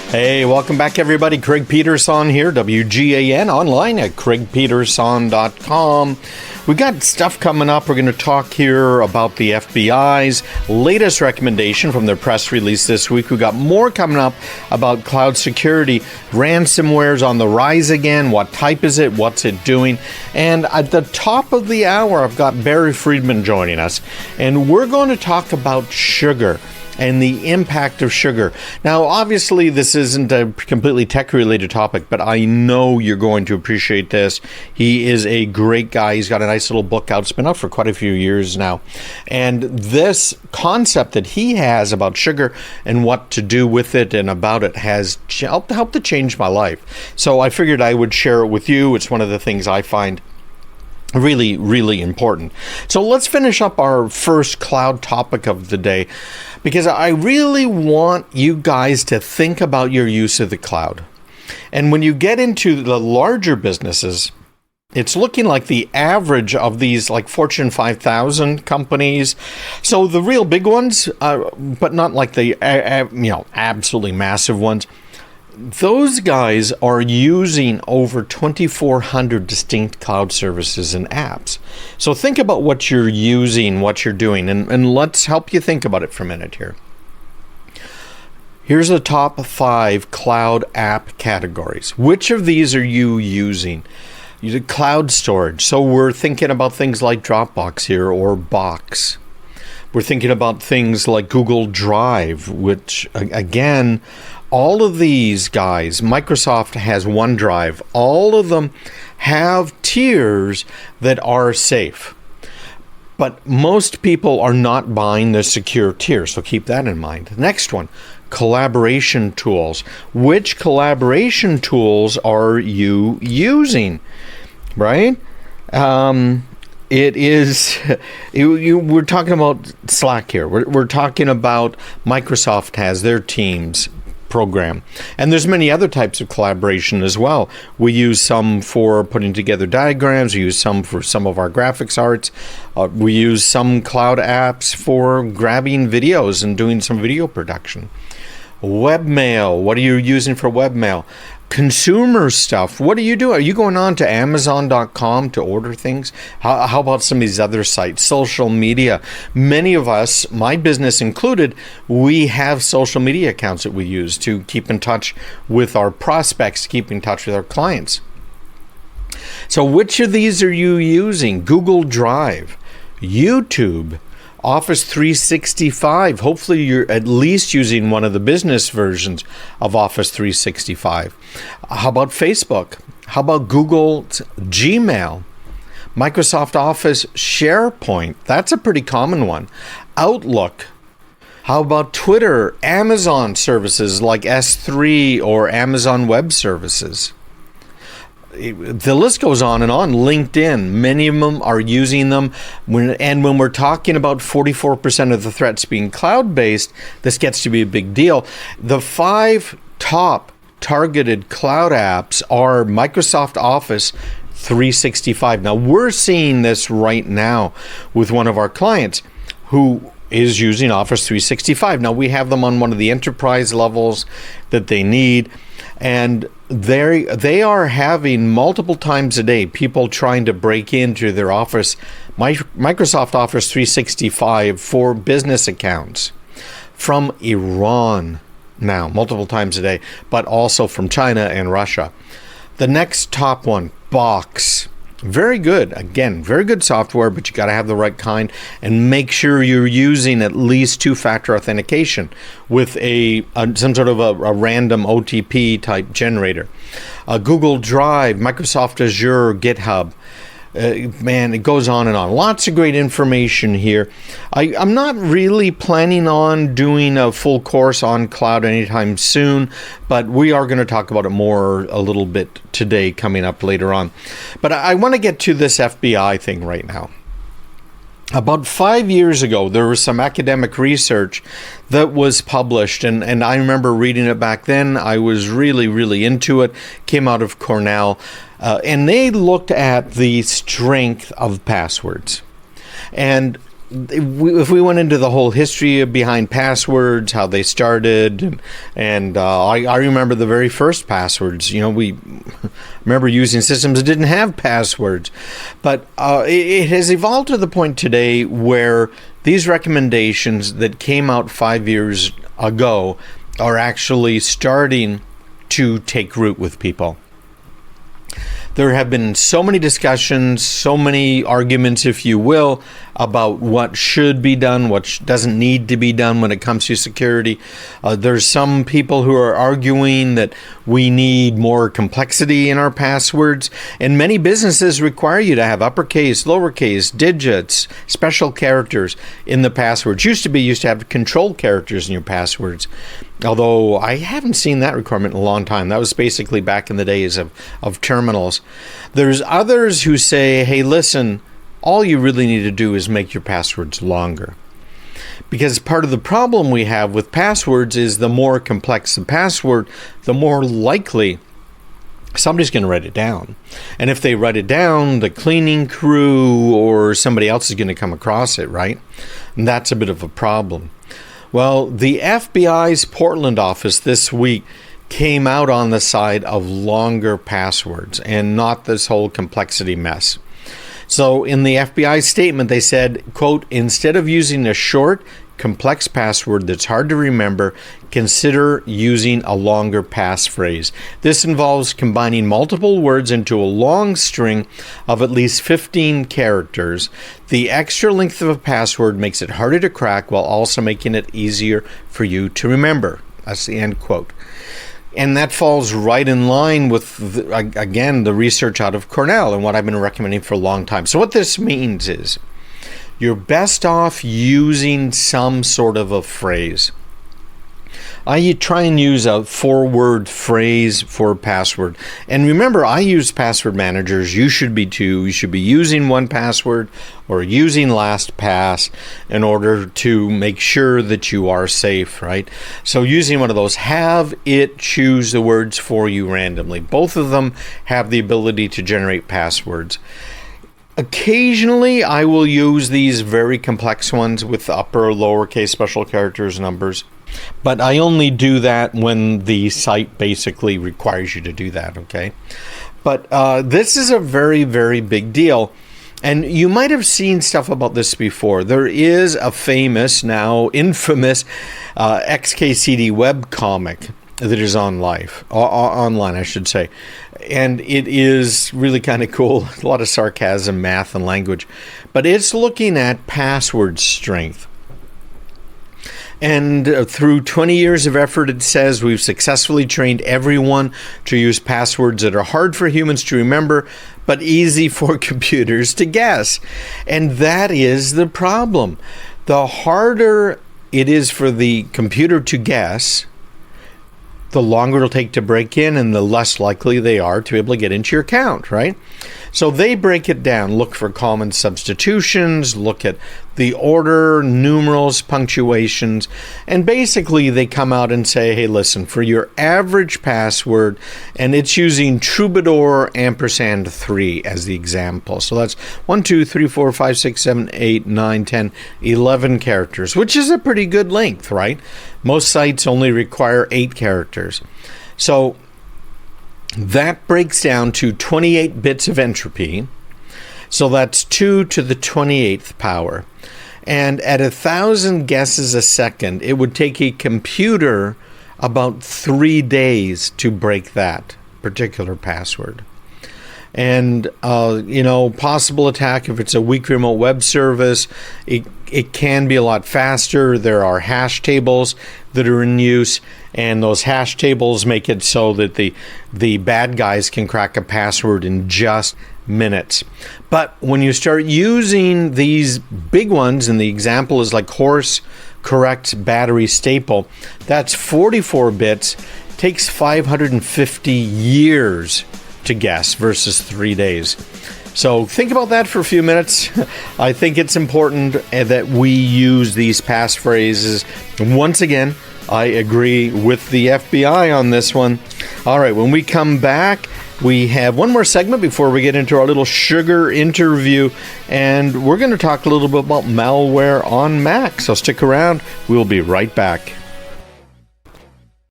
Hey, welcome back, everybody. Craig Peterson here, WGAN, online at craigpeterson.com. We got stuff coming up. We're going to talk here about the FBI's latest recommendation from their press release this week. We got more coming up about cloud security. Ransomware's on the rise again. What type is it? What's it doing? And at the top of the hour, I've got Barry Friedman joining us, and we're going to talk about sugar and the impact of sugar. Now, obviously, this isn't a completely tech-related topic, but I know you're going to appreciate this. He is a great guy. He's got a nice little book out. It's been out for quite a few years now. And this concept that he has about sugar and what to do with it and about it has helped to change my life. So I figured I would share it with you. It's one of the things I find really, really important. So let's finish up our first cloud topic of the day, because I really want you guys to think about your use of the cloud. And when you get into the larger businesses, it's looking like the average of these like Fortune 5000 companies. So the real big ones, but not like the absolutely massive ones. Those guys are using over 2,400 distinct cloud services and apps. So think about what you're using, what you're doing, and let's help you think about it for a minute here. Here's the top 5 cloud app categories. Which of these are you using? You did cloud storage. So we're thinking about things like Dropbox here or Box. We're thinking about things like Google Drive, which again, all of these guys, Microsoft has OneDrive. All of them have tiers that are safe. But most people are not buying the secure tier, so keep that in mind. Next one, collaboration tools. Which collaboration tools are you using? Right? It is, we're talking about Slack here. We're talking about Microsoft has their Teams program. And there's many other types of collaboration as well. We use some for putting together diagrams. We use some for some of our graphics arts. We use some cloud apps for grabbing videos and doing some video production. Webmail. What are you using for webmail? Consumer stuff. What do you do? Are you going on to Amazon.com to order things? How about some of these other sites? Social media. Many of us, my business included, we have social media accounts that we use to keep in touch with our prospects, to keep in touch with our clients. So which of these are you using? Google Drive, YouTube, Office 365. Hopefully you're at least using one of the business versions of Office 365. How about Facebook? How about Google Gmail? Microsoft Office SharePoint. That's a pretty common one. Outlook. How about Twitter? Amazon services like S3 or Amazon Web Services. The list goes on and on. LinkedIn, many of them are using them. And when we're talking about 44% of the threats being cloud-based, this gets to be a big deal. The 5 top targeted cloud apps are Microsoft Office 365. Now, we're seeing this right now with one of our clients who is using Office 365. Now, we have them on one of the enterprise levels that they need, and they are having multiple times a day people trying to break into their Office, Microsoft Office 365 for business accounts from Iran now, multiple times a day, but also from China and Russia. The next top one, Box. Very good. Again, very good software, but you got to have the right kind and make sure you're using at least 2-factor authentication with some sort of a random OTP type generator. Google Drive, Microsoft Azure, GitHub. Man, it goes on and on. Lots of great information here. I'm not really planning on doing a full course on cloud anytime soon, but we are going to talk about it more a little bit today coming up later on. But I want to get to this FBI thing right now. About 5 years ago, there was some academic research that was published, and I remember reading it back then. I was really, really into it. Came out of Cornell, and they looked at the strength of passwords. And if we went into the whole history behind passwords, how they started, and I remember the very first passwords. We remember using systems that didn't have passwords, but it has evolved to the point today where these recommendations that came out 5 years ago are actually starting to take root with people. There have been so many discussions, so many arguments, if you will, about what should be done, what doesn't need to be done when it comes to security. There's some people who are arguing that we need more complexity in our passwords, and many businesses require you to have uppercase, lowercase, digits, special characters in the passwords. Used to have control characters in your passwords, although I haven't seen that requirement in a long time. That was basically back in the days of terminals. There's others who say, hey, listen, all you really need to do is make your passwords longer. Because part of the problem we have with passwords is the more complex the password, the more likely somebody's going to write it down. And if they write it down, the cleaning crew or somebody else is going to come across it, right? And that's a bit of a problem. Well, the FBI's Portland office this week came out on the side of longer passwords and not this whole complexity mess. So in the FBI statement, they said, quote, instead of using a short, complex password that's hard to remember, consider using a longer passphrase. This involves combining multiple words into a long string of at least 15 characters. The extra length of a password makes it harder to crack while also making it easier for you to remember. That's the end quote. And that falls right in line with, again, the research out of Cornell and what I've been recommending for a long time. So what this means is you're best off using some sort of a phrase. I try and use a 4-word phrase for a password. And remember, I use password managers. You should be too. You should be using 1Password or using LastPass in order to make sure that you are safe, right? So using one of those, have it choose the words for you randomly. Both of them have the ability to generate passwords. Occasionally, I will use these very complex ones with upper or lowercase special characters, numbers. But I only do that when the site basically requires you to do that, okay? But this is a very, very big deal. And you might have seen stuff about this before. There is a famous, now infamous, XKCD webcomic that is online, I should say. And it is really kind of cool. A lot of sarcasm, math, and language. But it's looking at password strength. And through 20 years of effort, it says we've successfully trained everyone to use passwords that are hard for humans to remember, but easy for computers to guess. And that is the problem. The harder it is for the computer to guess, the longer it'll take to break in and the less likely they are to be able to get into your account, right? So they break it down, look for common substitutions, look at the order, numerals, punctuations, and basically they come out and say, hey, listen, for your average password, and it's using Troubadour ampersand 3 as the example. So that's 1, 2, 3, 4, 5, 6, 7, 8, 9, 10, 11 characters, which is a pretty good length, right? Most sites only require 8 characters. So that breaks down to 28 bits of entropy. So that's 2 to the 28th power. And at 1,000 guesses a second, it would take a computer about 3 days to break that particular password. And, possible attack, if it's a weak remote web service, it can be a lot faster. There are hash tables that are in use, and those hash tables make it so that the bad guys can crack a password in just minutes. But when you start using these big ones, and the example is like horse correct battery staple, that's 44 bits, takes 550 years to guess versus 3 days. So think about that for a few minutes. I think it's important that we use these passphrases. Once again, I agree with the FBI on this one. All right, when we come back, We have one more segment before we get into our little sugar interview, and we're going to talk a little bit about malware on Mac. So stick around. We'll be right back.